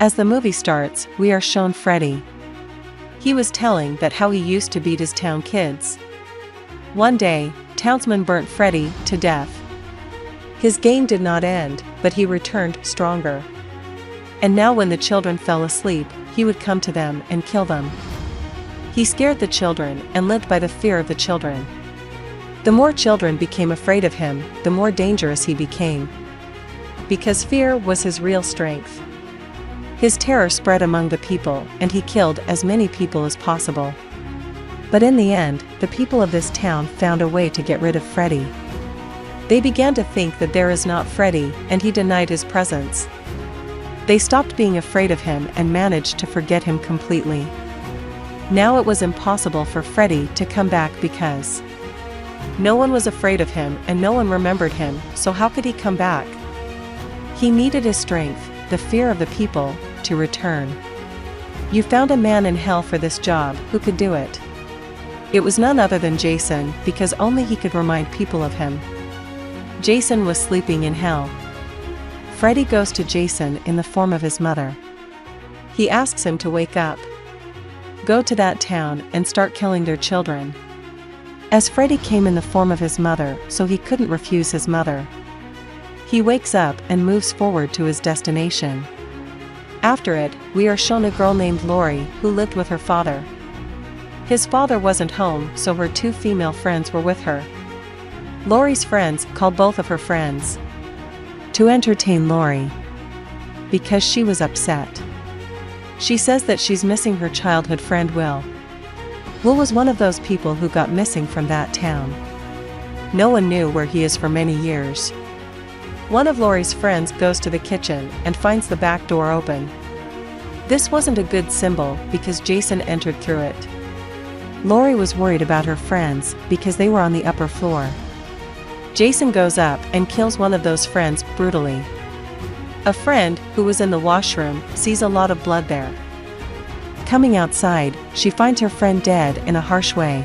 As the movie starts, we are shown Freddy. He was telling that how he used to beat his town kids. One day, townsmen burnt Freddy to death. His game did not end, but he returned stronger. And now when the children fell asleep, he would come to them and kill them. He scared the children and lived by the fear of the children. The more children became afraid of him, the more dangerous he became. Because fear was his real strength. His terror spread among the people, and he killed as many people as possible. But in the end, the people of this town found a way to get rid of Freddy. They began to think that there is not Freddy, and he denied his presence. They stopped being afraid of him and managed to forget him completely. Now it was impossible for Freddy to come back because no one was afraid of him and no one remembered him, so how could he come back? He needed his strength, the fear of the people, to return. You found a man in hell for this job who could do it. It was none other than Jason, because only he could remind people of him. Jason was sleeping in hell. Freddy goes to Jason in the form of his mother. He asks him to wake up. Go to that town and start killing their children. As Freddy came in the form of his mother, so he couldn't refuse his mother. He wakes up and moves forward to his destination. After it, we are shown a girl named Lori who lived with her father. His father wasn't home, so her two female friends were with her. Lori's friends called both of her friends to entertain Lori because she was upset. She says that she's missing her childhood friend Will. Will was one of those people who got missing from that town. No one knew where he is for many years. One of Lori's friends goes to the kitchen and finds the back door open. This wasn't a good symbol because Jason entered through it. Lori was worried about her friends because they were on the upper floor. Jason goes up and kills one of those friends brutally. A friend, who was in the washroom, sees a lot of blood there. Coming outside, she finds her friend dead in a harsh way.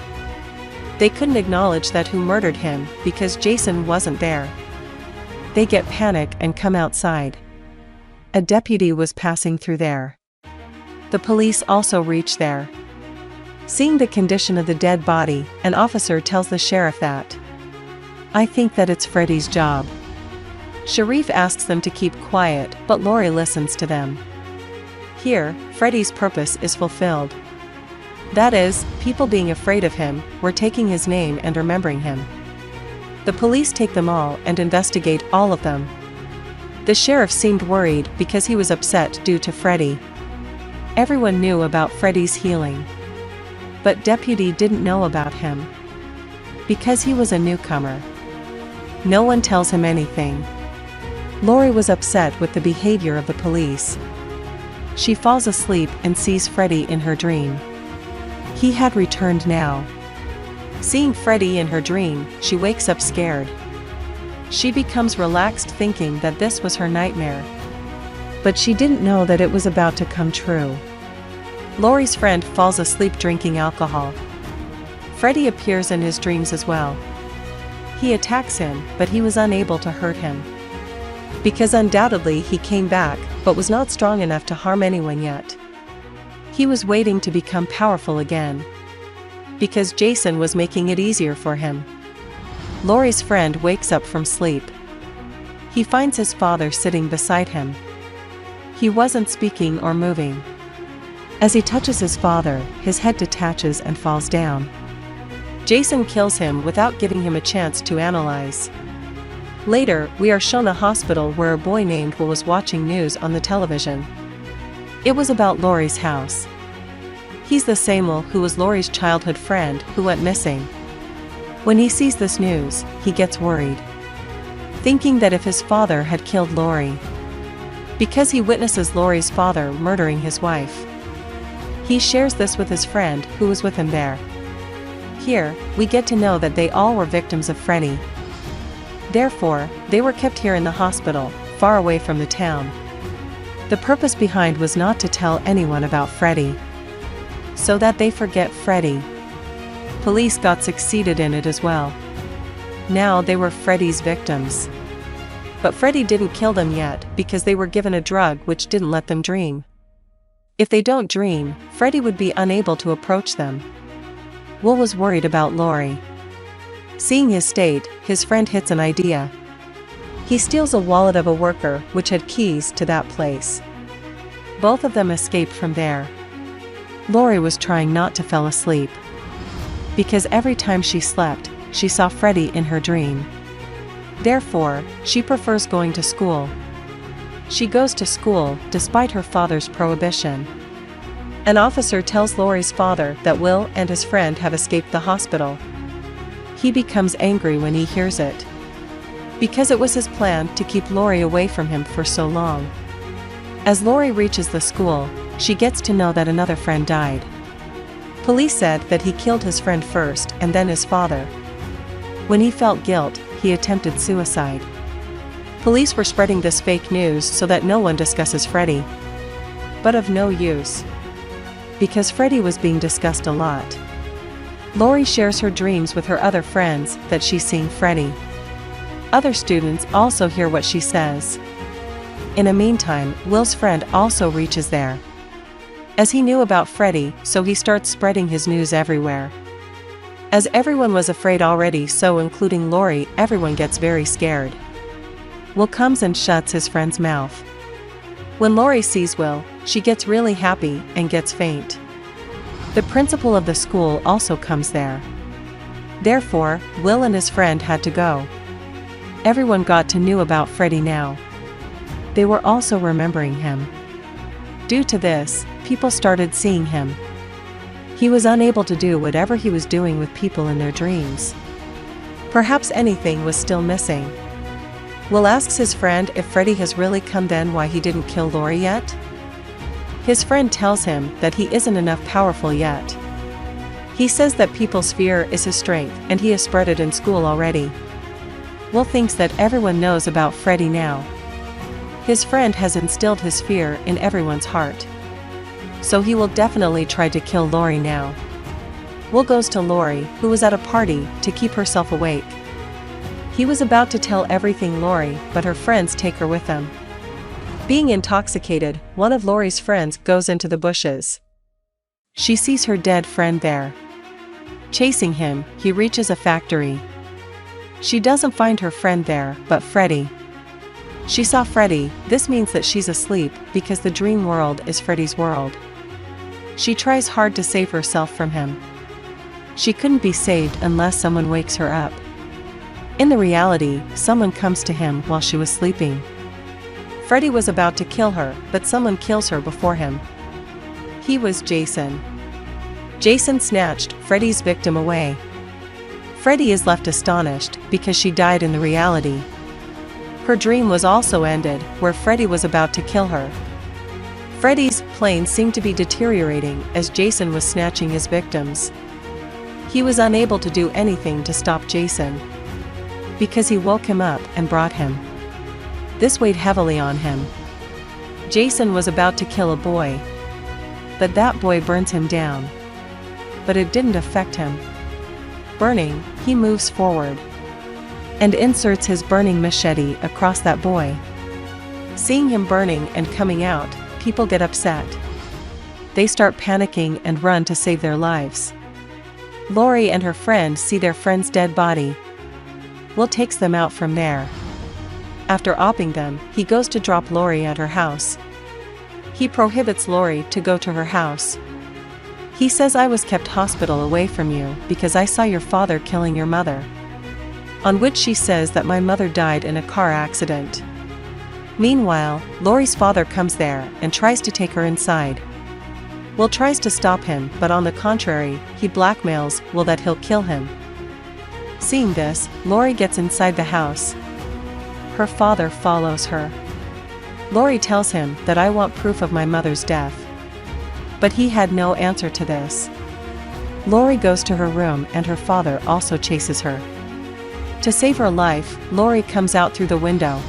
They couldn't acknowledge that who murdered him because Jason wasn't there. They get panic and come outside. A deputy was passing through there. The police also reach there. Seeing the condition of the dead body, an officer tells the sheriff that, "I think that it's Freddy's job." Sheriff asks them to keep quiet, but Lori listens to them. Here, Freddy's purpose is fulfilled. That is, people being afraid of him, were taking his name and remembering him. The police take them all and investigate all of them. The sheriff seemed worried because he was upset due to Freddy. Everyone knew about Freddy's healing. But deputy didn't know about him. Because he was a newcomer. No one tells him anything. Lori was upset with the behavior of the police. She falls asleep and sees Freddy in her dream. He had returned now. Seeing Freddy in her dream, she wakes up scared. She becomes relaxed thinking that this was her nightmare. But she didn't know that it was about to come true. Lori's friend falls asleep drinking alcohol. Freddy appears in his dreams as well. He attacks him, but he was unable to hurt him. Because undoubtedly he came back, but was not strong enough to harm anyone yet. He was waiting to become powerful again. Because Jason was making it easier for him. Lori's friend wakes up from sleep. He finds his father sitting beside him. He wasn't speaking or moving. As he touches his father, his head detaches and falls down. Jason kills him without giving him a chance to analyze. Later, we are shown a hospital where a boy named Will was watching news on the television. It was about Lori's house. He's the same Will who was Lori's childhood friend who went missing. When he sees this news, he gets worried, thinking that if his father had killed Lori. Because he witnesses Lori's father murdering his wife. He shares this with his friend who was with him there. Here, we get to know that they all were victims of Freddy. Therefore, they were kept here in the hospital, far away from the town. The purpose behind was not to tell anyone about Freddy, so that they forget Freddy. Police got succeeded in it as well. Now they were Freddy's victims. But Freddy didn't kill them yet because they were given a drug which didn't let them dream. If they don't dream, Freddy would be unable to approach them. Will was worried about Lori. Seeing his state, his friend hits an idea. He steals a wallet of a worker which had keys to that place. Both of them escaped from there. Lori was trying not to fall asleep, because every time she slept, she saw Freddy in her dream. Therefore, she prefers going to school. She goes to school despite her father's prohibition. An officer tells Lori's father that Will and his friend have escaped the hospital. He becomes angry when he hears it, because it was his plan to keep Lori away from him for so long. As Lori reaches the school, she gets to know that another friend died. Police said that he killed his friend first and then his father. When he felt guilt, he attempted suicide. Police were spreading this fake news so that no one discusses Freddy. But of no use, because Freddy was being discussed a lot. Lori shares her dreams with her other friends that she's seeing Freddy. Other students also hear what she says. In the meantime, Will's friend also reaches there, as he knew about Freddy, so he starts spreading his news everywhere. As everyone was afraid already, so including Lori, everyone gets very scared. Will comes and shuts his friend's mouth. When Lori sees Will, she gets really happy and gets faint. The principal of the school also comes there. Therefore, Will and his friend had to go. Everyone got to know about Freddy now. They were also remembering him. Due to this, people started seeing him. He was unable to do whatever he was doing with people in their dreams. Perhaps anything was still missing. Will asks his friend if Freddy has really come, then why he didn't kill Lori yet. His friend tells him that he isn't enough powerful yet. He says that people's fear is his strength and he has spread it in school already. Will thinks that everyone knows about Freddy now. His friend has instilled his fear in everyone's heart, so he will definitely try to kill Lori now. Will goes to Lori, who was at a party, to keep herself awake. He was about to tell everything Lori, but her friends take her with them. Being intoxicated, one of Lori's friends goes into the bushes. She sees her dead friend there. Chasing him, he reaches a factory. She doesn't find her friend there, but Freddy. She saw Freddy. This means that she's asleep, because the dream world is Freddy's world. She tries hard to save herself from him. She couldn't be saved unless someone wakes her up. In the reality, someone comes to him while she was sleeping. Freddy was about to kill her, but someone kills her before him. He was Jason. Jason snatched Freddy's victim away. Freddy is left astonished because she died in the reality. Her dream was also ended, where Freddy was about to kill her. Freddy's plane seemed to be deteriorating as Jason was snatching his victims. He was unable to do anything to stop Jason, because he woke him up and brought him. This weighed heavily on him. Jason was about to kill a boy, but that boy burns him down. But it didn't affect him. Burning, he moves forward and inserts his burning machete across that boy. Seeing him burning and coming out, people get upset. They start panicking and run to save their lives. Lori and her friend see their friend's dead body. Will takes them out from there. After opping them, he goes to drop Lori at her house. He prohibits Lori to go to her house. He says, "I was kept hospital away from you because I saw your father killing your mother." On which she says that my mother died in a car accident. Meanwhile, Lori's father comes there and tries to take her inside. Will tries to stop him, but on the contrary, he blackmails Will that he'll kill him. Seeing this, Lori gets inside the house. Her father follows her. Lori tells him that "I want proof of my mother's death." But he had no answer to this. Lori goes to her room and her father also chases her. To save her life, Lori comes out through the window.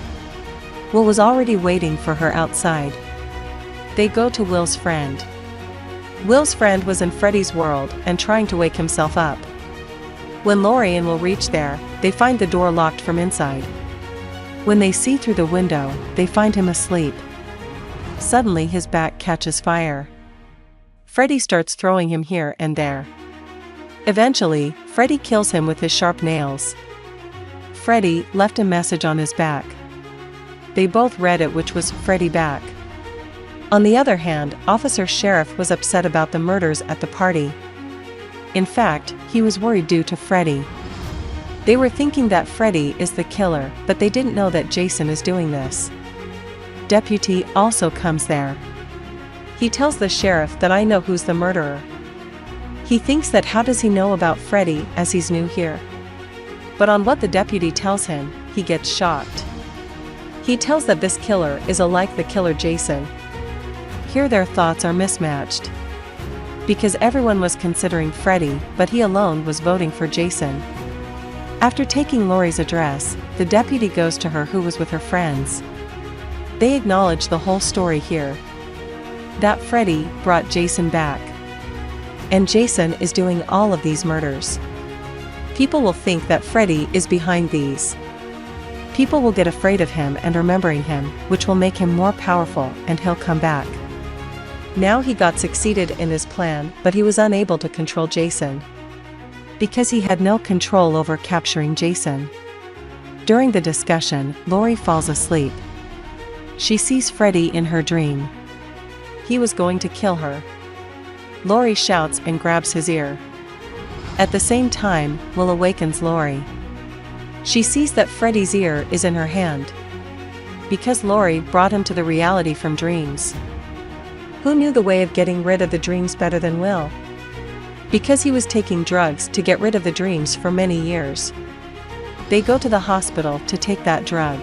Will was already waiting for her outside. They go to Will's friend. Will's friend was in Freddy's world and trying to wake himself up. When Lori and Will reach there, they find the door locked from inside. When they see through the window, they find him asleep. Suddenly his back catches fire. Freddy starts throwing him here and there. Eventually, Freddy kills him with his sharp nails. Freddy left a message on his back. They both read it, which was Freddy back. On the other hand, Officer Sheriff was upset about the murders at the party. In fact, he was worried due to Freddy. They were thinking that Freddy is the killer, but they didn't know that Jason is doing this. Deputy also comes there. He tells the sheriff that I know who's the murderer. He thinks that how does he know about Freddy as he's new here? But on what the deputy tells him, he gets shocked. He tells that this killer is alike the killer Jason. Here their thoughts are mismatched. Because everyone was considering Freddy, but he alone was voting for Jason. After taking Lori's address, the deputy goes to her who was with her friends. They acknowledge the whole story here. That Freddy brought Jason back. And Jason is doing all of these murders. People will think that Freddy is behind these. People will get afraid of him and remembering him, which will make him more powerful and he'll come back. Now he got succeeded in his plan, but he was unable to control Jason. Because he had no control over capturing Jason. During the discussion, Lori falls asleep. She sees Freddy in her dream. He was going to kill her. Lori shouts and grabs his ear. At the same time, Will awakens Lori. She sees that Freddy's ear is in her hand. Because Lori brought him to the reality from dreams. Who knew the way of getting rid of the dreams better than Will? Because he was taking drugs to get rid of the dreams for many years. They go to the hospital to take that drug.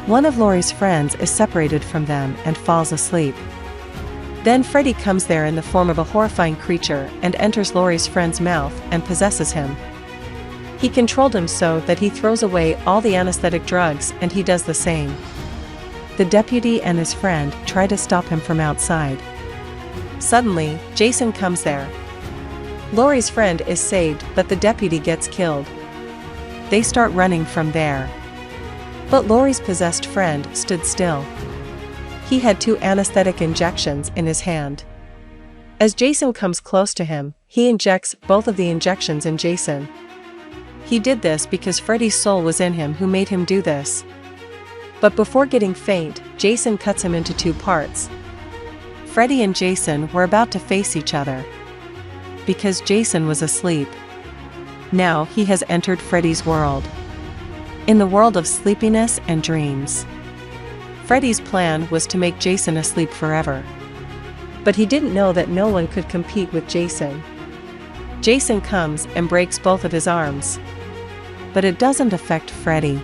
One of Lori's friends is separated from them and falls asleep. Then Freddy comes there in the form of a horrifying creature and enters Lori's friend's mouth and possesses him. He controlled him so that he throws away all the anesthetic drugs and he does the same. The deputy and his friend try to stop him from outside. Suddenly, Jason comes there. Lori's friend is saved, but the deputy gets killed. They start running from there. But Lori's possessed friend stood still. He had 2 anesthetic injections in his hand. As Jason comes close to him, he injects both of the injections in Jason. He did this because Freddy's soul was in him who made him do this. But before getting faint, Jason cuts him into 2 parts. Freddy and Jason were about to face each other. Because Jason was asleep. Now he has entered Freddy's world. In the world of sleepiness and dreams. Freddy's plan was to make Jason asleep forever. But he didn't know that no one could compete with Jason. Jason comes and breaks both of his arms. But it doesn't affect Freddy.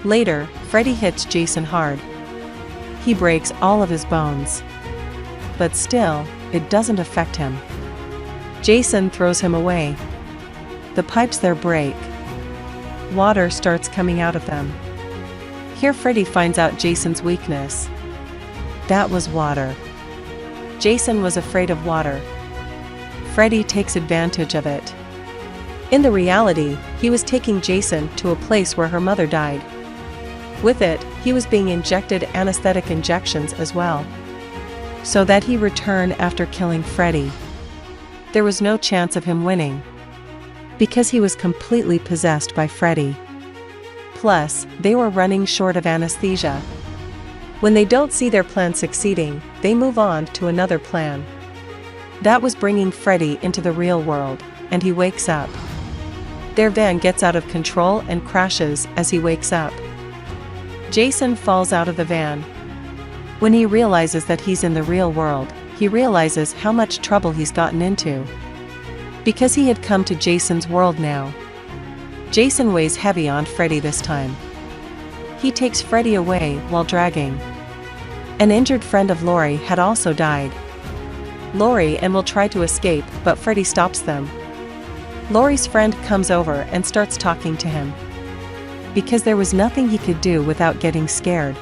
Later, Freddy hits Jason hard. He breaks all of his bones. But still, it doesn't affect him. Jason throws him away. The pipes there break. Water starts coming out of them. Here Freddy finds out Jason's weakness. That was water. Jason was afraid of water. Freddy takes advantage of it. In the reality, he was taking Jason to a place where her mother died. With it, he was being injected anesthetic injections as well. So that he return after killing Freddy. There was no chance of him winning. Because he was completely possessed by Freddy. Plus, they were running short of anesthesia. When they don't see their plan succeeding, they move on to another plan. That was bringing Freddy into the real world, and he wakes up. Their van gets out of control and crashes as he wakes up. Jason falls out of the van. When he realizes that he's in the real world, he realizes how much trouble he's gotten into. Because he had come to Jason's world now. Jason weighs heavy on Freddy this time. He takes Freddy away while dragging. An injured friend of Lori had also died. Lori and Will try to escape, but Freddy stops them. Lori's friend comes over and starts talking to him. Because there was nothing he could do without getting scared.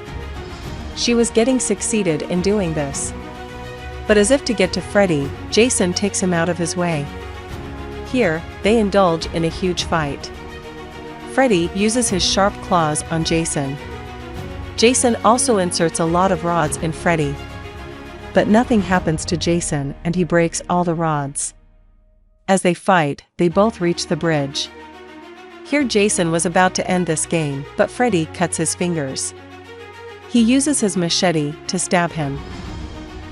She was getting succeeded in doing this. But as if to get to Freddy, Jason takes him out of his way. Here, they indulge in a huge fight. Freddy uses his sharp claws on Jason. Jason also inserts a lot of rods in Freddy. But nothing happens to Jason and he breaks all the rods. As they fight, they both reach the bridge. Here Jason was about to end this game, but Freddy cuts his fingers. He uses his machete to stab him.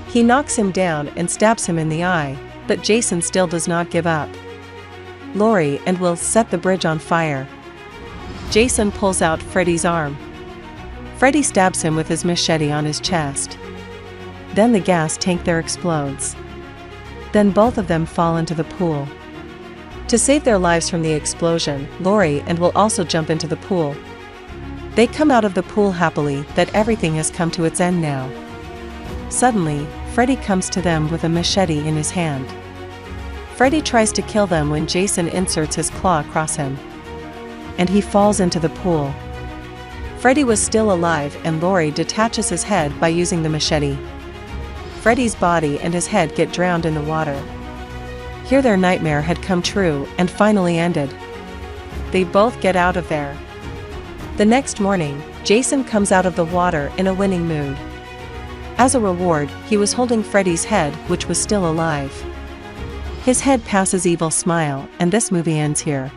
He knocks him down and stabs him in the eye, but Jason still does not give up. Laurie and Will set the bridge on fire. Jason pulls out Freddy's arm. Freddy stabs him with his machete on his chest. Then the gas tank there explodes. Then both of them fall into the pool. To save their lives from the explosion, Laurie and Will also jump into the pool. They come out of the pool happily that everything has come to its end now. Suddenly, Freddy comes to them with a machete in his hand. Freddy tries to kill them when Jason inserts his claw across him. And he falls into the pool. Freddy was still alive and Laurie detaches his head by using the machete. Freddy's body and his head get drowned in the water. Here their nightmare had come true and finally ended. They both get out of there. The next morning, Jason comes out of the water in a winning mood. As a reward, he was holding Freddy's head, which was still alive. His head passes evil smile, and this movie ends here.